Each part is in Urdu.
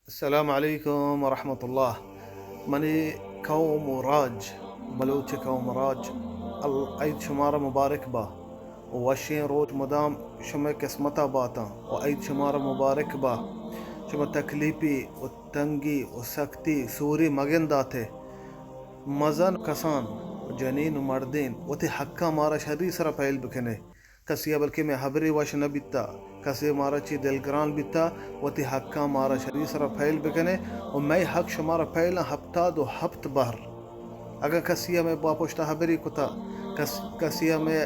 السلام عليكم ورحمة الله. مني قوم راج بلوچ قوم راج عید شمارا مبارک با وشین روز مدام شمع قسمتا باتا و عید شمارا مبارک با شمع تکلیفی و تنگی و سختی سوری مگن داتے مزن کسان جنین و مردین وتی حقا مارا شری سر پہل بکنے کسی بلکہ میں حبری وش نہ بیتا کسی مارا چی دلگران بیتا وتی حقا مارا شری سر پہل بکنے و میں حق شمارا پہلا ہفتہ دو ہفت بہر اگر کسی میں باپوشتا حبری کتا کسی میں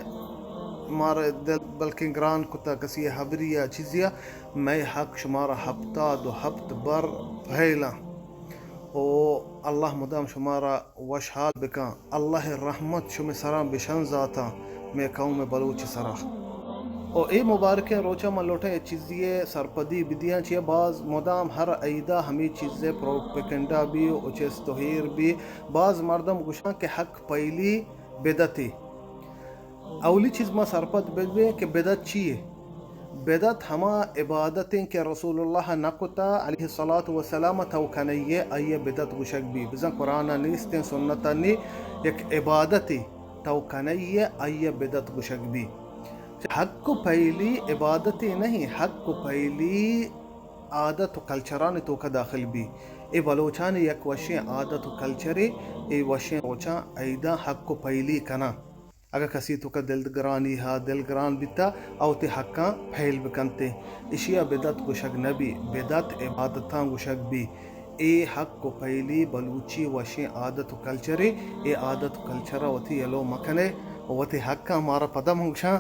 مارا دل بلکہ گران کتا کسی حبری یا چیزیا میں حق شمارا ہفتہ دو ہفت بر پہلا او اللہ مدام شمارا وش حال بکا اللہ رحمت شمی سرام بشن ذاتا میں قوم بلوچ سرا او اے مبارکیں روچا من لوٹیں چیزیے سرپدی بدیاں چیئے بعض مدام ہر عیدہ ہمیں چیزیں پروپیکنڈا بھی اچیس توہیر بھی بعض مردم گشاں کے حق پہلی بدتی اولی چیز ما سرپد بدوے کہ بدت چیئے بدت ہما عبادتیں کہ رسول اللہ نقطہ علیہ السلام توکنیے آئیے بدت گشک بھی بزن قرآن نیستیں سنتا نی یک عبادتی توکنیے آئیے بدت گشک بھی حق کو پہلی عبادتی نہیں حق کو پہلی عادت و کلچران تو کا داخل بھی اے بلوچان یک وشیں عادت و کلچری اے وشیں روچاں عیدہ حق کو پہلی کنا اگر کسی تو کا دلگرانی ہا دلگران بیتا او تی حقاں پھیل بکنتے اشیا بدت گشک نبی بدت عبادتاں گشک بھی اے حق کو پہلی بلوچی وشیں عادت و کلچری اے عادت و کلچرہ وتی یلو مکنے وتی حقاں ہمارا پدم ہنگشاں